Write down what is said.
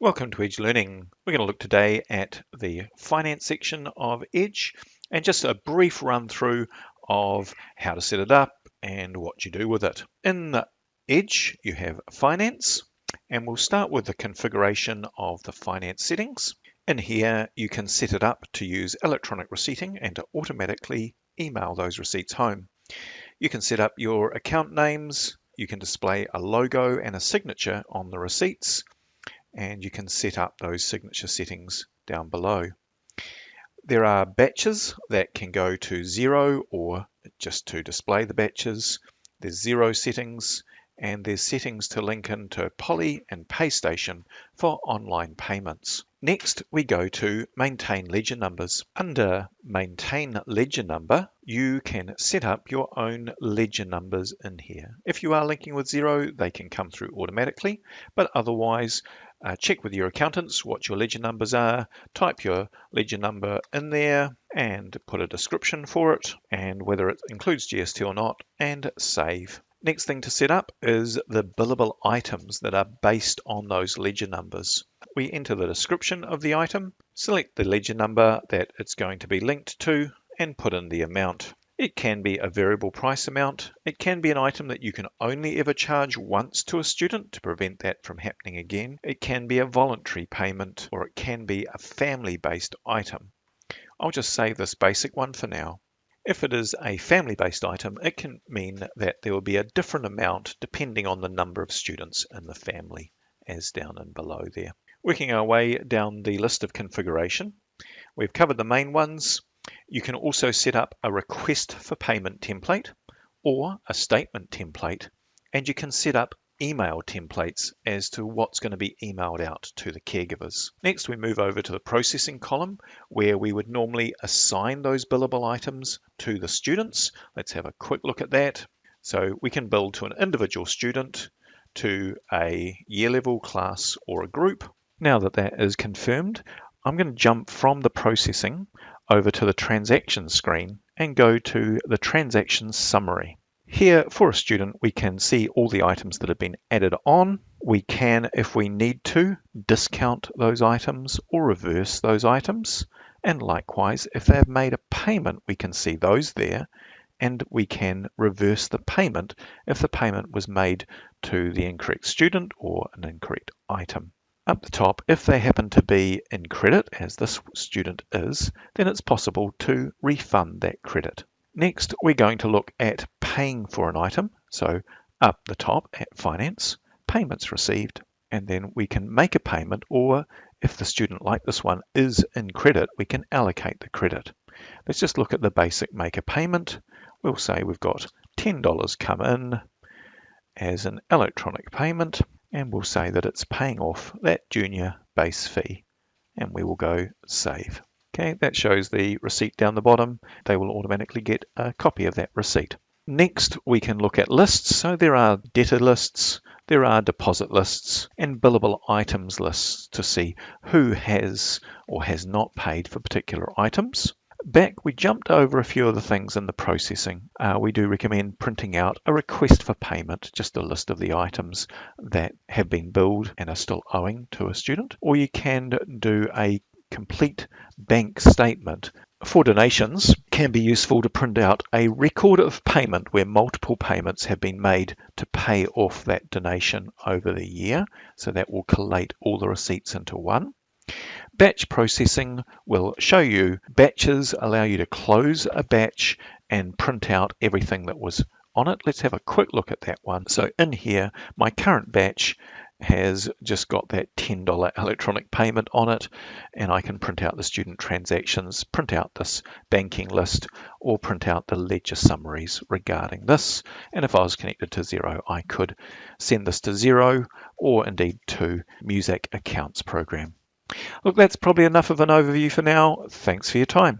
Welcome to Edge Learning. We're going to look today at the finance section of Edge and just a brief run through of how to set it up and what you do with it. In Edge, you have finance, and we'll start with the configuration of the finance settings. In here, you can set it up to use electronic receipting and to automatically email those receipts home. You can set up your account names. You can display a logo and a signature on the receipts, and you can set up those signature settings down below. There are batches that can go to 0 or just to display the batches. There's 0 settings, and there's settings to link into Poly and PayStation for online payments. Next, we go to Maintain Ledger Numbers. Under Maintain Ledger Number, you can set up your own ledger numbers in here. If you are linking with 0, they can come through automatically, but otherwise, check with your accountants what your ledger numbers are, type your ledger number in there and put a description for it and whether it includes GST or not, and save. Next thing to set up is the billable items that are based on those ledger numbers. We enter the description of the item, select the ledger number that it's going to be linked to, and put in the amount. It can be a variable price amount. It can be an item that you can only ever charge once to a student to prevent that from happening again. It can be a voluntary payment, or it can be a family-based item. I'll just save this basic one for now. If it is a family-based item, it can mean that there will be a different amount depending on the number of students in the family, as down and below there. Working our way down the list of configuration, we've covered the main ones. You can also set up a request for payment template or a statement template, and you can set up email templates as to what's going to be emailed out to the caregivers. Next, we move over to the processing column where we would normally assign those billable items to the students. Let's have a quick look at that. So we can bill to an individual student, to a year level, class, or a group. Now that that is confirmed, I'm going to jump from the processing over to the transaction screen and go to the transaction summary. Here, for a student, we can see all the items that have been added on. We can, if we need to, discount those items or reverse those items. And likewise, if they've made a payment, we can see those there, and we can reverse the payment if the payment was made to the incorrect student or an incorrect item. Up the top, if they happen to be in credit, as this student is, then it's possible to refund that credit. Next, we're going to look at paying for an item. So up the top at Finance, Payments Received, and then we can make a payment, or if the student like this one is in credit, we can allocate the credit. Let's just look at the basic make a payment. We'll say we've got $10 come in as an electronic payment, and we'll say that it's paying off that junior base fee, and we will go save. Okay, that shows the receipt down the bottom. They will automatically get a copy of that receipt. Next, we can look at lists. So there are debtor lists, there are deposit lists, and billable items lists to see who has or has not paid for particular items. Back, we jumped over a few of the things in the processing. We do recommend printing out a request for payment, just a list of the items that have been billed and are still owing to a student. Or you can do a complete bank statement. For donations, can be useful to print out a record of payment where multiple payments have been made to pay off that donation over the year. So that will collate all the receipts into one. Batch processing will show you batches, allow you to close a batch and print out everything that was on it. Let's have a quick look at that one. So in here, my current batch has just got that $10 electronic payment on it, and I can print out the student transactions, print out this banking list, or print out the ledger summaries regarding this. And if I was connected to 0, I could send this to 0 or indeed to Music Accounts program. Look, that's probably enough of an overview for now. Thanks for your time.